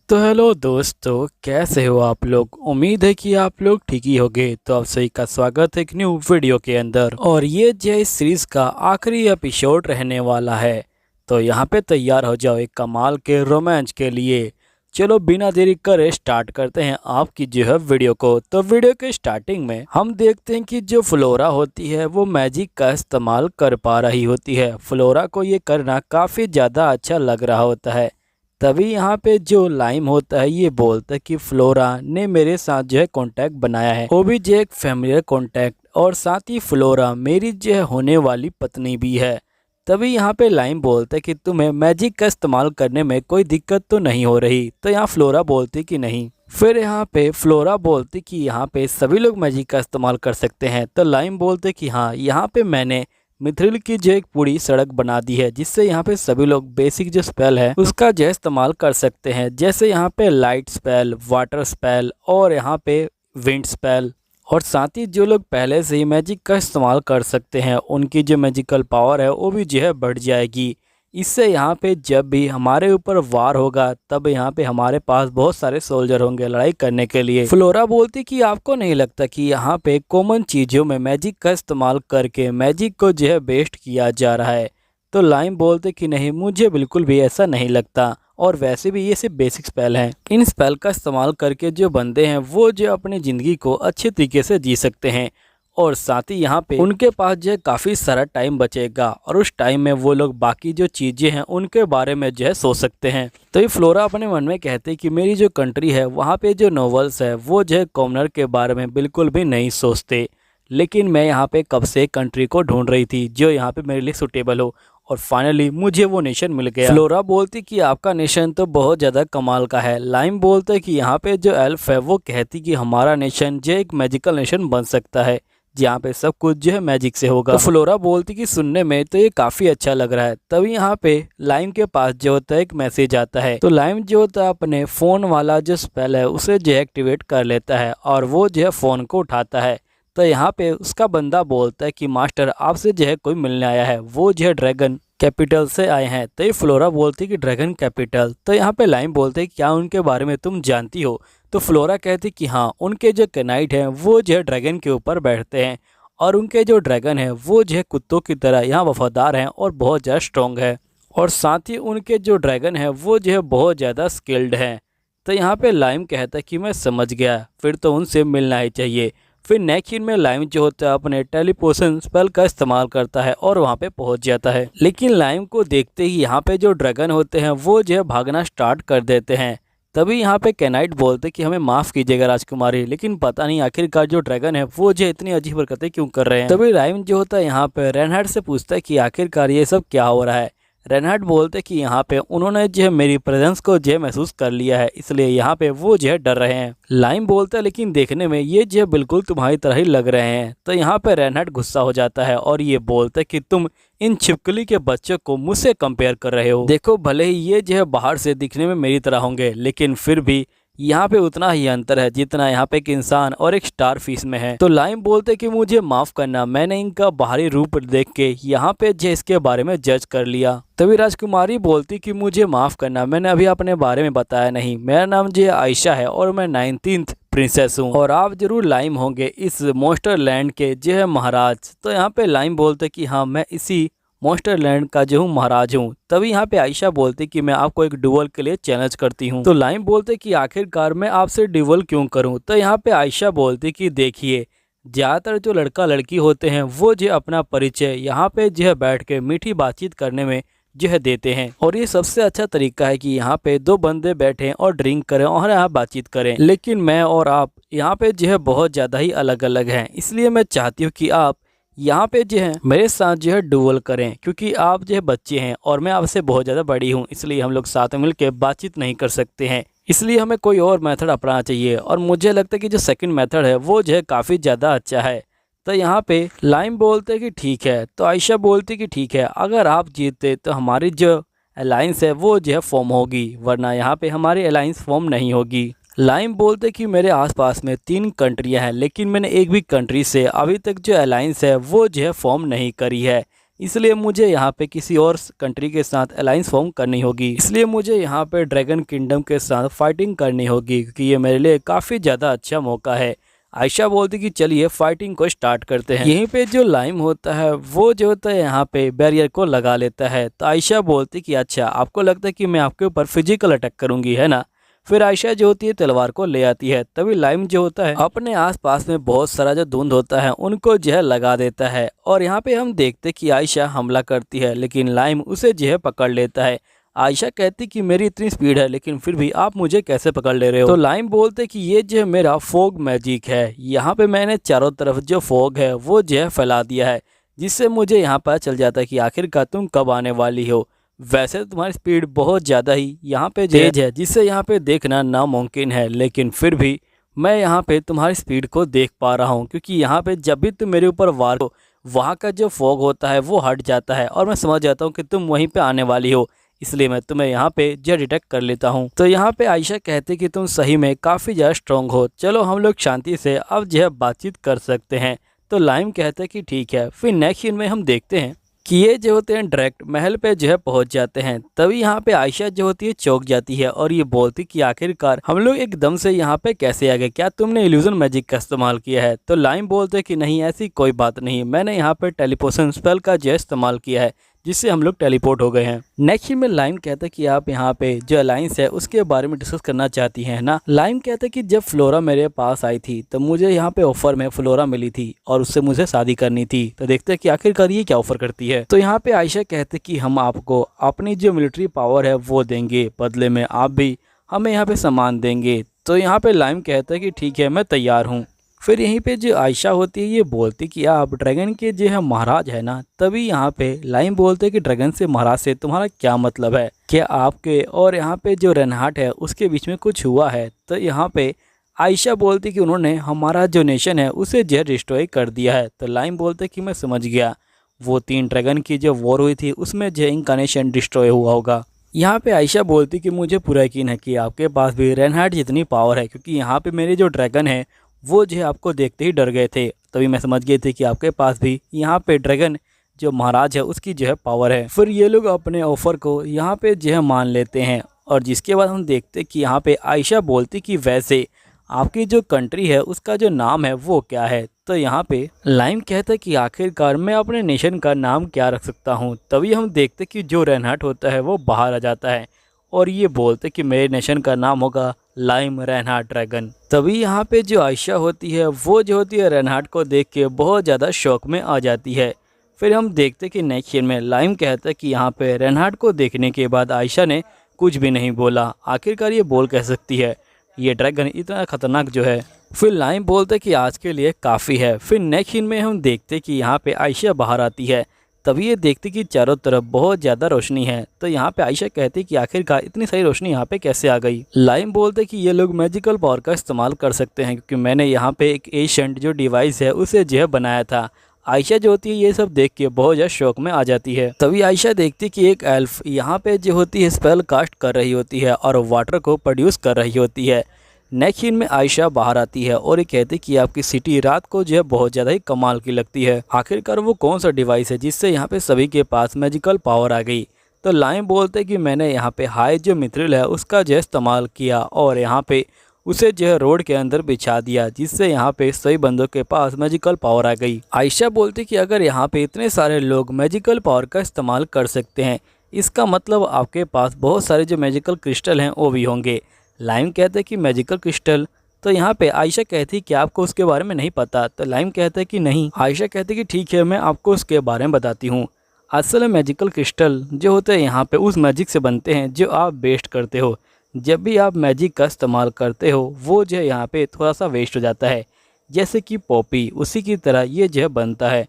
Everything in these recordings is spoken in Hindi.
तो हेलो दोस्तों, कैसे हो आप लोग। उम्मीद है कि आप लोग ठीक ही होंगे। तो आप सभी का स्वागत है एक न्यू वीडियो के अंदर। और ये जो इस सीरीज का आखिरी एपिसोड रहने वाला है। तो यहाँ पे तैयार हो जाओ एक कमाल के रोमांच के लिए। चलो बिना देरी करे स्टार्ट करते हैं आपकी जो है वीडियो को। तो वीडियो के स्टार्टिंग में हम देखते हैं कि जो फ्लोरा होती है वो मैजिक का इस्तेमाल कर पा रही होती है। फ्लोरा को ये करना काफ़ी ज़्यादा अच्छा लग रहा होता है। तभी यहाँ पे जो लाइम होता है ये बोलता है कि फ्लोरा ने मेरे साथ जो है कांटेक्ट बनाया है, वो भी जो एक फैमिलियर कांटेक्ट, और साथ ही फ्लोरा मेरी जो है होने वाली पत्नी भी है। तभी यहाँ पे लाइम बोलता है कि तुम्हें मैजिक का इस्तेमाल करने में कोई दिक्कत तो नहीं हो रही। तो यहाँ फ्लोरा बोलती कि नहीं। फिर यहाँ पे फ्लोरा बोलती कि यहाँ पे सभी लोग मैजिक का इस्तेमाल कर सकते हैं। तो लाइम बोलते कि हाँ, यहाँ पे मैंने मिथ्रिल की जो एक पूरी सड़क बना दी है, जिससे यहाँ पे सभी लोग बेसिक जो स्पेल है उसका जो इस्तेमाल कर सकते हैं। जैसे यहाँ पे लाइट स्पेल, वाटर स्पेल और यहाँ पे विंड स्पेल। और साथ ही जो लोग पहले से ही मैजिक का इस्तेमाल कर सकते हैं उनकी जो मैजिकल पावर है वो भी जो है बढ़ जाएगी। इससे यहाँ पे जब भी हमारे ऊपर वार होगा तब यहाँ पे हमारे पास बहुत सारे सोल्जर होंगे लड़ाई करने के लिए। फ्लोरा बोलती कि आपको नहीं लगता कि यहाँ पे कॉमन चीज़ों में मैजिक का इस्तेमाल करके मैजिक को जो है बेस्ट किया जा रहा है। तो लाइम बोलते कि नहीं, मुझे बिल्कुल भी ऐसा नहीं लगता। और वैसे भी ये सिर्फ बेसिक स्पेल हैं। इन स्पेल का इस्तेमाल करके जो बंदे हैं वो जो अपनी ज़िंदगी को अच्छे तरीके से जी सकते हैं। और साथ ही यहाँ पे उनके पास जो है काफ़ी सारा टाइम बचेगा और उस टाइम में वो लोग बाकी जो चीज़ें हैं उनके बारे में जो है सोच सकते हैं। तो ये फ्लोरा अपने मन में कहते हैं कि मेरी जो कंट्री है वहाँ पे जो नॉवेल्स है वो जो है कॉमनर के बारे में बिल्कुल भी नहीं सोचते। लेकिन मैं यहाँ पे कब से कंट्री को ढूंढ रही थी जो यहाँ पे मेरे लिए सुटेबल हो, और फाइनली मुझे वो नेशन मिल गया। फ्लोरा बोलती कि आपका नेशन तो बहुत ज़्यादा कमाल का है। लाइम बोलते कि यहाँ पे जो एल्फ है वो कहती कि हमारा नेशन जो एक मैजिकल नेशन बन सकता है जहाँ पे सब कुछ जो है मैजिक से होगा। तो फ्लोरा बोलती कि सुनने में तो ये काफ़ी अच्छा लग रहा है। तभी यहाँ पे लाइम के पास जो होता है एक मैसेज आता है। तो लाइम जो होता है अपने फ़ोन वाला जो स्पेल है उसे जो है एक्टिवेट कर लेता है और वो जो है फ़ोन को उठाता है। तो यहाँ पे उसका बंदा बोलता है कि मास्टर आपसे जो है कोई मिलने आया है, वो जो है ड्रैगन कैपिटल से आए हैं। तो ये फ्लोरा बोलती कि ड्रैगन कैपिटल। तो यहाँ पे लाइम बोलते हैं क्या उनके बारे में तुम जानती हो। तो फ्लोरा कहती कि हाँ, उनके जो कैनाइट हैं वो जो है ड्रैगन के ऊपर बैठते हैं और उनके जो ड्रैगन है वो जो है कुत्तों की तरह यहाँ वफादार हैं और बहुत ज़्यादा स्ट्रॉन्ग है। और साथ ही उनके जो ड्रैगन है वो जो है बहुत ज़्यादा स्किल्ड हैं। तो यहाँ पे लाइम कहता है कि मैं समझ गया, फिर तो उनसे मिलना ही चाहिए। फिर नेक्स्ट सीन में लाइम जो होता है अपने टेलीपोर्शन स्पेल का इस्तेमाल करता है और वहाँ पे पहुँच जाता है। लेकिन लाइम को देखते ही यहाँ पे जो ड्रैगन होते हैं वो जो है भागना स्टार्ट कर देते हैं। तभी यहाँ पे कैनाइट बोलते कि हमें माफ़ कीजिएगा राजकुमारी, लेकिन पता नहीं आखिरकार जो ड्रैगन है वो जो इतनी अजीब हरकतें क्यों कर रहे हैं। तभी लाइम जो होता है यहाँ पे रेनहार्ड से पूछता है कि आखिरकार ये सब क्या हो रहा है। रेनहार्ड बोलते कि यहाँ पे उन्होंने जो है मेरी प्रेजेंस को जो है महसूस कर लिया है, इसलिए यहाँ पे वो जो है डर रहे हैं। लाइम बोलता है लेकिन देखने में ये जो है बिल्कुल तुम्हारी तरह ही लग रहे हैं। तो यहाँ पे रेनहार्ड गुस्सा हो जाता है और ये बोलता है कि तुम इन छिपकली के बच्चों को मुझसे कंपेयर कर रहे हो। देखो भले ही ये जो है बाहर से दिखने में मेरी तरह होंगे, लेकिन फिर भी यहाँ पे उतना ही अंतर है जितना यहाँ पे एक इंसान और एक स्टार फिश में है। तो लाइम बोलते कि मुझे माफ करना, मैंने इनका बाहरी रूप देख के यहाँ पे जो इसके बारे में जज कर लिया। तभी राजकुमारी बोलती कि मुझे माफ करना, मैंने अभी अपने बारे में बताया नहीं। मेरा नाम जो आयशा है और मैं 19th प्रिंसेस हूँ और आप जरूर लाइम होंगे इस मॉन्स्टर लैंड के जो है महाराज। तो यहाँ पे लाइम बोलते कि हाँ, मैं इसी मॉन्स्टर लैंड का जो हूँ महाराज हूँ। तभी यहाँ पे आयशा बोलती कि मैं आपको एक ड्यूअल के लिए चैलेंज करती हूँ। तो लाइम बोलते कि आखिरकार मैं आपसे ड्यूअल क्यों करूँ। तो यहाँ पे आयशा बोलती कि देखिए, ज़्यादातर जो लड़का लड़की होते हैं वो जो अपना परिचय यहाँ पे जो है बैठ के मीठी बातचीत करने में जो है देते हैं, और ये सबसे अच्छा तरीका है कि यहाँ पे दो बंदे बैठें और ड्रिंक करें और यहाँ बातचीत करें। लेकिन मैं और आप यहाँ पे जो है बहुत ज़्यादा ही अलग अलग हैं, इसलिए मैं चाहती हूँ कि आप यहाँ पे जो है मेरे साथ जो है डुअल करें, क्योंकि आप जो है बच्चे हैं और मैं आपसे बहुत ज़्यादा बड़ी हूँ, इसलिए हम लोग साथ में मिलकर बातचीत नहीं कर सकते हैं। इसलिए हमें कोई और मेथड अपनाना चाहिए और मुझे लगता है कि जो सेकंड मेथड है वो जो है काफ़ी ज़्यादा अच्छा है। तो यहाँ पे लाइम बोलते कि ठीक है। तो आयशा बोलती कि ठीक है, अगर आप जीतते तो हमारी जो अलायंस है वो जो है फॉर्म होगी, वरना यहाँ पे हमारी अलायंस फॉर्म नहीं होगी। लाइम बोलते कि मेरे आसपास में 3 कंट्रियां हैं, लेकिन मैंने एक भी कंट्री से अभी तक जो अलायंस है वो जो है फॉर्म नहीं करी है। इसलिए मुझे यहाँ पे किसी और कंट्री के साथ अलायंस फॉर्म करनी होगी। इसलिए मुझे यहाँ पे ड्रैगन किंगडम के साथ फाइटिंग करनी होगी, क्योंकि ये मेरे लिए काफ़ी ज़्यादा अच्छा मौका है। आयशा बोलती कि चलिए फाइटिंग को स्टार्ट करते हैं। यहीं पे जो लाइम होता है वो जो होता है यहाँ पे बैरियर को लगा लेता है। तो आयशा बोलती कि अच्छा आपको लगता है कि मैं आपके ऊपर फिजिकल अटैक करूँगी, है ना। फिर आयशा जो होती है तलवार को ले आती है। तभी लाइम जो होता है अपने आसपास में बहुत सारा जो धुंध होता है उनको जहर लगा देता है। और यहाँ पे हम देखते कि आयशा हमला करती है, लेकिन लाइम उसे जो है पकड़ लेता है। आयशा कहती कि मेरी इतनी स्पीड है लेकिन फिर भी आप मुझे कैसे पकड़ ले रहे हो। तो लाइम बोलते कि ये जो है मेरा फोग मैजिक है। यहाँ पे मैंने चारों तरफ जो फोग है वो जो है फैला दिया है, जिससे मुझे यहाँ पता चल जाता है कि आखिरकार तुम कब आने वाली हो। वैसे तो तुम्हारी स्पीड बहुत ज़्यादा ही यहाँ पे तेज है, जिससे यहाँ पे देखना नामुमकिन है, लेकिन फिर भी मैं यहाँ पे तुम्हारी स्पीड को देख पा रहा हूँ, क्योंकि यहाँ पे जब भी तुम मेरे ऊपर वार हो वहाँ का जो फॉग होता है वो हट जाता है और मैं समझ जाता हूँ कि तुम वहीं पे आने वाली हो, इसलिए मैं तुम्हें यहाँ पे जो डिटेक्ट कर लेता हूँ। तो यहाँ पे आयशा कहती कि तुम सही में काफ़ी ज़्यादा स्ट्रॉन्ग हो, चलो हम लोग शांति से अब जो है बातचीत कर सकते हैं। तो लाइम कहते हैं कि ठीक है। फिर नेक्स्ट सीन में हम देखते हैं कि ये जो होते हैं डायरेक्ट महल पे जो है पहुंच जाते हैं। तभी यहाँ पे आयशा जो होती है चौंक जाती है और ये बोलती कि आखिरकार हम लोग एकदम से यहाँ पे कैसे आ गए, क्या तुमने इल्यूजन मैजिक का इस्तेमाल किया है। तो लाइम बोलते कि नहीं ऐसी कोई बात नहीं, मैंने यहाँ पे टेलीपोर्शन स्पेल का जो इस्तेमाल किया है, जिससे हम लोग टेलीपोर्ट हो गए हैं। नेक्स्ट में लाइम कहता है कि आप यहाँ पे जो अलायंस है उसके बारे में डिस्कस करना चाहती हैं ना। लाइम कहता है कि जब फ्लोरा मेरे पास आई थी तो मुझे यहाँ पे ऑफर में फ्लोरा मिली थी और उससे मुझे शादी करनी थी। तो देखते हैं कि आखिरकार ये क्या ऑफर करती है। तो यहाँ पे आयशा कहते कि हम आपको अपनी जो मिलिट्री पावर है वो देंगे, बदले में आप भी हमें यहाँ पे सामान देंगे। तो यहाँ पे लाइम कहता है कि ठीक है मैं तैयार हूँ। फिर यहीं पे जो आयशा होती है ये बोलती कि आप ड्रैगन के जो है महाराज है ना। तभी यहाँ पे लाइम बोलते कि ड्रैगन से महाराज से तुम्हारा क्या मतलब है, क्या आपके और यहाँ पे जो रेनहार्ट है उसके बीच में कुछ हुआ है। तो यहाँ पे आयशा बोलती कि उन्होंने हमारा जो नेशन है उसे जो डिस्ट्रॉय कर दिया है। तो लाइम बोलते कि मैं समझ गया, वो 3 ड्रैगन की जो वॉर हुई थी उसमें जो इनका नेशन डिस्ट्रॉय हुआ होगा। यहाँ पे आयशा बोलती कि मुझे पूरा यकीन है कि आपके पास भी रेनहार्ट जितनी पावर है, क्योंकि यहाँ पे मेरे जो ड्रैगन है वो जो है आपको देखते ही डर गए थे। तभी मैं समझ गई थी कि आपके पास भी यहाँ पे ड्रैगन जो महाराज है उसकी जो है पावर है। फिर ये लोग अपने ऑफर को यहाँ पे जो है मान लेते हैं और जिसके बाद हम देखते कि यहाँ पे आयशा बोलती कि वैसे आपकी जो कंट्री है उसका जो नाम है वो क्या है। तो यहाँ पे लाइम कहता है कि आखिरकार मैं अपने नेशन का नाम क्या रख सकता हूँ। तभी हम देखते कि जो रेनहार्ट होता है वो बाहर आ जाता है और ये बोलते कि मेरे नेशन का नाम होगा लाइम रेनहार्ट ड्रैगन। तभी यहाँ पे जो आयशा होती है वो जो होती है रेनहार्ट को देख के बहुत ज़्यादा शौक में आ जाती है। फिर हम देखते कि नेक्स्ट सीन में लाइम कहता है कि यहाँ पे रेनहार्ट को देखने के बाद आयशा ने कुछ भी नहीं बोला। आखिरकार ये बोल कह सकती है ये ड्रैगन इतना खतरनाक जो है। फिर लाइम बोलते कि आज के लिए काफ़ी है। फिर नेक्स्ट सीन में हम देखते कि यहाँ पे आयशा बाहर आती है। तभी ये देखती कि चारों तरफ बहुत ज़्यादा रोशनी है। तो यहाँ पे आयशा कहती कि आखिरकार इतनी सारी रोशनी यहाँ पे कैसे आ गई। लाइम बोलते कि ये लोग मैजिकल पावर का इस्तेमाल कर सकते हैं, क्योंकि मैंने यहाँ पे एक एशियंट जो डिवाइस है उसे जो है बनाया था। आयशा जो होती है ये सब देख के बहुत ज़्यादा शौक में आ जाती है। तभी आयशा देखती कि एक एल्फ यहाँ पे जो होती है स्पेल कास्ट कर रही होती है और वाटर को प्रोड्यूस कर रही होती है। नेक्स्ट सीन में आयशा बाहर आती है और ये कहती कि आपकी सिटी रात को जो है बहुत ज़्यादा ही कमाल की लगती है। आखिरकार वो कौन सा डिवाइस है जिससे यहाँ पे सभी के पास मैजिकल पावर आ गई। तो लाइम बोलते कि मैंने यहाँ पे हाई जो मिथ्रिल है उसका जो इस्तेमाल किया और यहाँ पे उसे जो है रोड के अंदर बिछा दिया, जिससे यहाँ पे सभी बंदों के पास मैजिकल पावर आ गई। आयशा बोलती कि अगर यहाँ पे इतने सारे लोग मैजिकल पावर का इस्तेमाल कर सकते हैं, इसका मतलब आपके पास बहुत सारे जो मैजिकल क्रिस्टल हैं वो भी होंगे। लाइम कहते हैं कि मैजिकल क्रिस्टल। तो यहाँ पे आयशा कहती है कि आपको उसके बारे में नहीं पता। तो लाइम कहता है कि नहीं। आयशा कहती है कि ठीक है मैं आपको उसके बारे में बताती हूँ। असल में मैजिकल क्रिस्टल जो होते हैं यहाँ पे उस मैजिक से बनते हैं जो आप वेस्ट करते हो। जब भी आप मैजिक का इस्तेमाल करते हो वो जो है यहाँ पे थोड़ा सा वेस्ट हो जाता है, जैसे कि पॉपी, उसी की तरह ये जो है बनता है।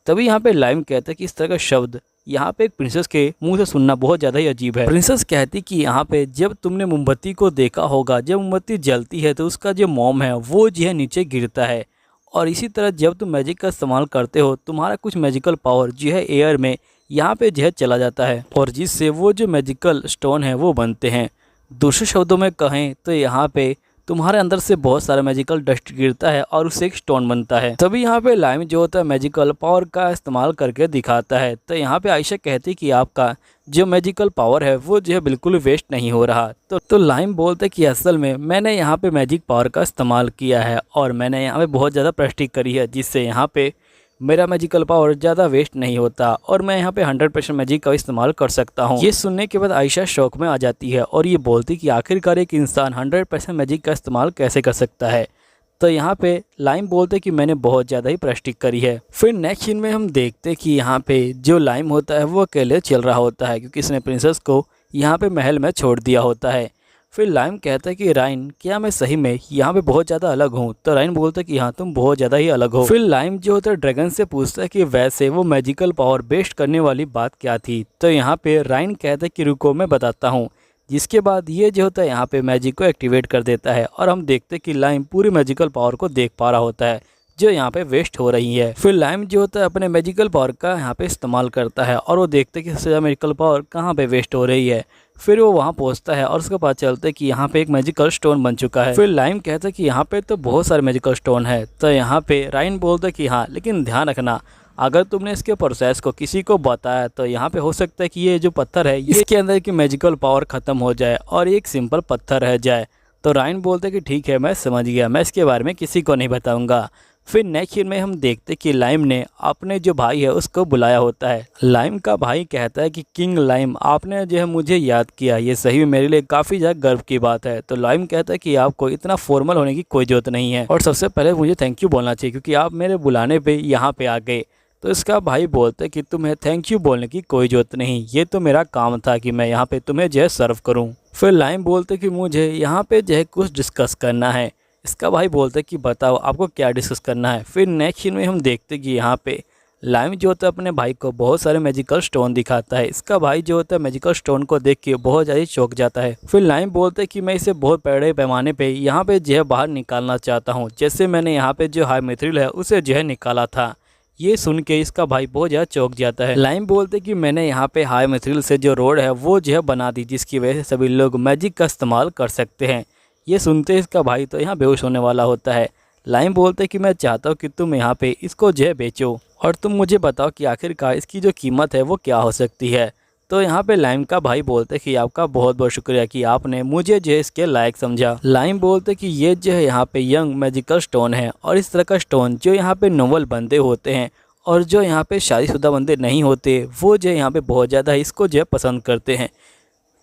तभी यहाँ पे लाइम कहता है कि इस तरह का शब्द यहाँ पे एक प्रिंसेस के मुंह से सुनना बहुत ज़्यादा ही अजीब है। प्रिंसेस कहती कि यहाँ पे जब तुमने मोमबत्ती को देखा होगा, जब मोमबत्ती जलती है तो उसका जो मोम है वो जो है नीचे गिरता है, और इसी तरह जब तुम मैजिक का इस्तेमाल करते हो तुम्हारा कुछ मैजिकल पावर जो है एयर में यहाँ पे जो है चला जाता है, और जिससे वो जो मैजिकल स्टोन है वो बनते हैं। दूसरे शब्दों में कहें तो यहाँ पे तुम्हारे अंदर से बहुत सारा मैजिकल डस्ट गिरता है और उससे एक स्टोन बनता है। तभी यहाँ पे लाइम जो होता है मैजिकल पावर का इस्तेमाल करके दिखाता है। तो यहाँ पे आयशा कहती कि आपका जो मैजिकल पावर है वो जो है बिल्कुल वेस्ट नहीं हो रहा। तो लाइम बोलते कि असल में मैंने यहाँ पे मैजिक पावर का इस्तेमाल किया है और मैंने यहाँ पे बहुत ज़्यादा प्रैक्टिस करी है, जिससे यहाँ पे मेरा मैजिकल पावर ज़्यादा वेस्ट नहीं होता और मैं यहाँ पे 100% मैजिक का इस्तेमाल कर सकता हूँ। ये सुनने के बाद आयशा शौक में आ जाती है और ये बोलती कि आखिरकार एक इंसान 100% मैजिक का इस्तेमाल कैसे कर सकता है। तो यहाँ पे लाइम बोलते कि मैंने बहुत ज़्यादा ही प्रैक्टिस करी है। फिर नेक्स्ट सीन में हम देखते कि यहाँ पे जो लाइम होता है वो अकेले चल रहा होता है, क्योंकि इसने प्रिंसेस को यहाँ पे महल में छोड़ दिया होता है। फिर लाइम कहता है कि राइन, क्या मैं सही में यहाँ पे बहुत ज़्यादा अलग हूँ? तो राइन बोलता है कि हाँ, तुम बहुत ज़्यादा ही अलग हो। फिर लाइम जो होता है ड्रैगन से पूछता है कि वैसे वो मैजिकल पावर बेस्ट करने वाली बात क्या थी? तो यहाँ पे राइन कहता है कि रुको मैं बताता हूँ। जिसके बाद ये जो होता है यहाँ पे मैजिक को एक्टिवेट कर देता है और हम देखते कि लाइम पूरी मैजिकल पावर को देख पा रहा होता है जो यहाँ पे वेस्ट हो रही है। फिर लाइम जो होता है अपने मैजिकल पावर का यहाँ पे इस्तेमाल करता है और वो देखते हैं कि सबसे ज़्यादा मैजिकल पावर कहाँ पे वेस्ट हो रही है। फिर वो वहाँ पहुँचता है और उसके बाद चलते है कि यहाँ पे एक मैजिकल स्टोन बन चुका है। फिर लाइम कहता है कि यहाँ पे तो बहुत सारे मैजिकल स्टोन है। तो यहाँ पे राइन बोलता है कि हाँ, लेकिन ध्यान रखना, अगर तुमने इसके प्रोसेस को किसी को बताया तो यहाँ पे हो सकता है कि ये जो पत्थर है इसके अंदर की मैजिकल पावर ख़त्म हो जाए और एक सिंपल पत्थर रह जाए। तो राइन बोलते कि ठीक है, मैं समझ गया, मैं इसके बारे में किसी को नहीं बताऊंगा। फिर नेक्स्ट सीन में हम देखते कि लाइम ने अपने जो भाई है उसको बुलाया होता है। लाइम का भाई कहता है कि किंग लाइम, आपने जो है मुझे याद किया, ये सही में मेरे लिए काफ़ी ज़्यादा गर्व की बात है। तो लाइम कहता है कि आपको इतना फॉर्मल होने की कोई ज़रूरत नहीं है और सबसे पहले मुझे थैंक यू बोलना चाहिए क्योंकि आप मेरे बुलाने पर यहाँ पर आ गए। तो इसका भाई बोलता है कि तुम्हें थैंक यू बोलने की कोई ज़रूरत नहीं, ये तो मेरा काम था कि मैं यहाँ पे तुम्हें जो है सर्व करूँ। फिर लाइम बोलते कि मुझे यहाँ पे जो है कुछ डिस्कस करना है। इसका भाई बोलता है कि बताओ आपको क्या डिस्कस करना है। फिर नेक्स्ट सीन में हम देखते कि यहाँ पे लाइम जो होता है अपने भाई को बहुत सारे मैजिकल स्टोन दिखाता है। इसका भाई जो होता है मैजिकल स्टोन को देख के बहुत ज़्यादा चौंक जाता है। फिर लाइम बोलते है कि मैं इसे बहुत बड़े पैमाने पे यहाँ पे जो है बाहर निकालना चाहता हूँ, जैसे मैंने यहाँ पे जो हाई मिथ्रिल है उसे जो है निकाला था। ये सुन के इसका भाई बहुत ज़्यादा चौंक जाता है। लाइम बोलते कि मैंने यहाँ पे हाई मिथ्रिल से जो रोड है वो जो है बना दी, जिसकी वजह से सभी लोग मैजिक का इस्तेमाल कर सकते हैं। ये सुनते इसका भाई तो यहाँ बेहोश होने वाला होता है। लाइम बोलते कि मैं चाहता हूँ कि तुम यहाँ पे इसको जो है बेचो और तुम मुझे बताओ कि आखिरकार इसकी जो कीमत है वो क्या हो सकती है। तो यहाँ पे लाइम का भाई बोलते कि आपका बहुत बहुत शुक्रिया कि आपने मुझे जो है इसके लायक समझा। लाइम बोलते कि ये जो है यहाँ पे यंग मैजिकल स्टोन है और इस तरह का स्टोन जो यहाँ पे नोबल बंदे होते हैं और जो यहाँ पे शादीशुदा बंदे नहीं होते वो जो यहाँ पे बहुत ज़्यादा इसको जो है पसंद करते हैं।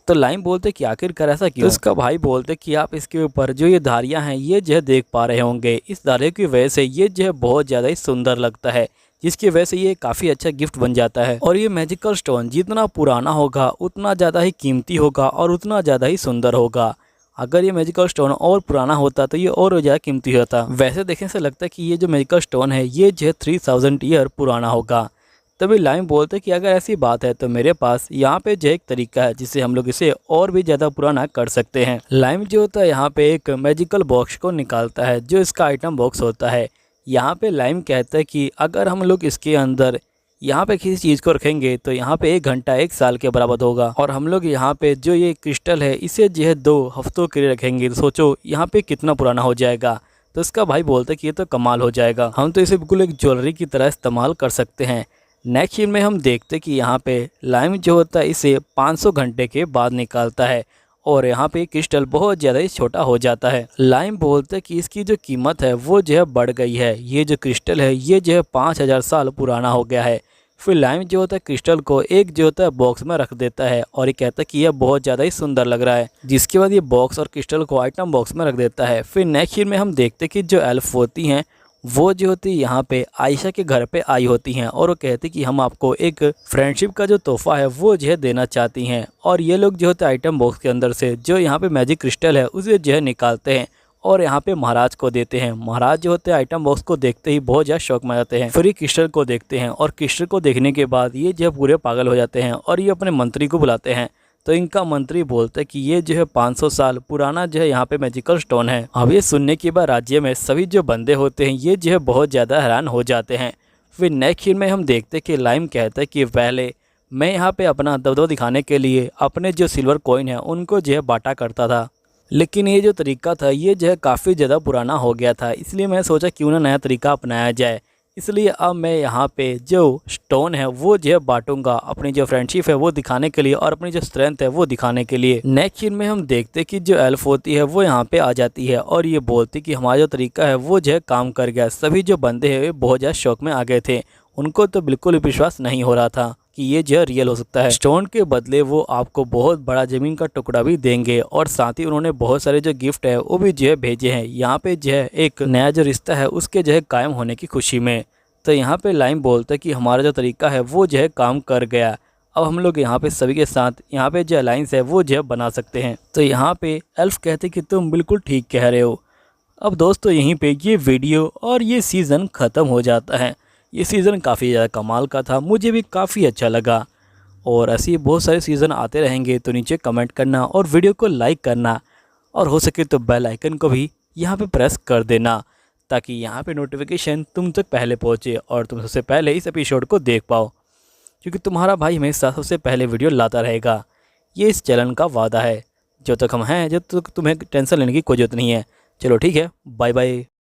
तो लाइम बोलते कि आखिरकार ऐसा क्यों? तो इसका भाई बोलते कि आप इसके ऊपर जो ये धारियाँ हैं ये जो है देख पा रहे होंगे, इस धारियों की वजह से ये जो है बहुत ज़्यादा ही सुंदर लगता है, जिसकी वजह से ये काफ़ी अच्छा गिफ्ट बन जाता है। और ये मैजिकल स्टोन जितना पुराना होगा उतना ज़्यादा ही कीमती होगा और उतना ज़्यादा ही सुंदर होगा। अगर ये मैजिकल स्टोन और पुराना होता तो ये और ज़्यादा कीमती होता। वैसे देखने से लगता है कि ये जो मैजिकल स्टोन है ये जो है 3000 ईयर पुराना होगा। तभी लाइम बोलते कि अगर ऐसी बात है तो मेरे पास यहाँ पे जो एक तरीका है जिससे हम लोग इसे और भी ज़्यादा पुराना कर सकते हैं। लाइम जो होता है यहाँ पे एक मैजिकल बॉक्स को निकालता है जो इसका आइटम बॉक्स होता है। यहाँ पे लाइम कहता है कि अगर हम लोग इसके अंदर यहाँ पे किसी चीज़ को रखेंगे तो यहाँ पे 1 घंटा 1 साल के बराबर होगा और हम लोग यहाँ पे जो ये क्रिस्टल है इसे जो है 2 हफ्तों के लिए रखेंगे तो सोचो यहाँ पे कितना पुराना हो जाएगा। तो इसका भाई बोलता है कि ये तो कमाल हो जाएगा, हम तो इसे बिल्कुल एक ज्वेलरी की तरह इस्तेमाल कर सकते हैं। नेक्स्ट सीन में हम देखते कि यहाँ पे लाइम जो होता है इसे 500 घंटे के बाद निकालता है और यहाँ पे क्रिस्टल बहुत ज़्यादा ही छोटा हो जाता है। लाइम बोलते कि इसकी जो कीमत है वो जो है बढ़ गई है, ये जो क्रिस्टल है ये जो है 5000 साल पुराना हो गया है। फिर लाइम जो होता है क्रिस्टल को एक जो होता है बॉक्स में रख देता है और ये कहता है कि यह बहुत ज़्यादा ही सुंदर लग रहा है, जिसके बाद ये बॉक्स और क्रिस्टल को आइटम बॉक्स में रख देता है। फिर नेक्स्ट सीन में हम देखते कि जो एल्फ होती हैं वो जो होती है यहाँ पे आयशा के घर पे आई होती हैं और वो कहती कि हम आपको एक फ्रेंडशिप का जो तोहफा है वो जो है देना चाहती हैं। और ये लोग जो होते हैं आइटम बॉक्स के अंदर से जो यहाँ पे मैजिक क्रिस्टल है उसे जो है निकालते हैं और यहाँ पे महाराज को देते हैं। महाराज जो होते हैं आइटम बॉक्स को देखते ही बहुत ज़्यादा शौक में जाते हैं। फिर ये क्रिस्टल को देखते हैं और क्रिस्टल को देखने के बाद ये जो है पूरे पागल हो जाते हैं और ये अपने मंत्री को बुलाते हैं। तो इनका मंत्री बोलता है कि ये जो है 500 साल पुराना जो है यहाँ पे मैजिकल स्टोन है। अब ये सुनने के बाद राज्य में सभी जो बंदे होते हैं ये जो है बहुत ज़्यादा हैरान हो जाते हैं। फिर नेक्स्ट सीन में हम देखते हैं कि लाइम कहता है कि पहले मैं यहाँ पे अपना दबदबा दिखाने के लिए अपने जो सिल्वर कॉइन है उनको जो है बांटा करता था। लेकिन ये जो तरीका था ये जो है काफ़ी ज़्यादा पुराना हो गया था, इसलिए मैं सोचा क्यों ना नया तरीका अपनाया जाए। इसलिए अब मैं यहाँ पे जो स्टोन है वो जो है बांटूंगा, अपनी जो फ्रेंडशिप है वो दिखाने के लिए और अपनी जो स्ट्रेंथ है वो दिखाने के लिए। नेक्स्ट सीन में हम देखते कि जो एल्फ होती है वो यहाँ पे आ जाती है और ये बोलती कि हमारा जो तरीका है वो जो है काम कर गया। सभी जो बंदे हैं वे बहुत ज़्यादा शौक में आ गए थे, उनको तो बिल्कुल भी विश्वास नहीं हो रहा था कि ये जो है रियल हो सकता है। स्टोन के बदले वो आपको बहुत बड़ा ज़मीन का टुकड़ा भी देंगे और साथ ही उन्होंने बहुत सारे जो गिफ्ट है वो भी जो है भेजे हैं यहाँ पे जो है एक नया जो रिश्ता है उसके जो है कायम होने की खुशी में। तो यहाँ पे लाइम बोलता है कि हमारा जो तरीका है वो जो है काम कर गया, अब हम लोग यहाँ पे सभी के साथ यहाँ पे जो अलाइंस है वो जो है बना सकते हैं। तो यहाँ पे एल्फ कहते कि तुम बिल्कुल ठीक कह रहे हो। अब दोस्तों यहीं पे ये वीडियो और ये सीज़न ख़त्म हो जाता है। ये सीज़न काफ़ी ज़्यादा कमाल का था, मुझे भी काफ़ी अच्छा लगा और ऐसे ही बहुत सारे सीज़न आते रहेंगे। तो नीचे कमेंट करना और वीडियो को लाइक करना और हो सके तो बेल आइकन को भी यहाँ पे प्रेस कर देना ताकि यहाँ पे नोटिफिकेशन तुम तक पहले पहुँचे और तुम सबसे पहले इस एपिसोड को देख पाओ, क्योंकि तुम्हारा भाई हमेशा सबसे पहले वीडियो लाता रहेगा। ये इस चैनल का वादा है। जब तक हम हैं जब तक तुम्हें टेंशन लेने की कोई ज़रूरत नहीं है। चलो ठीक है, बाय बाय।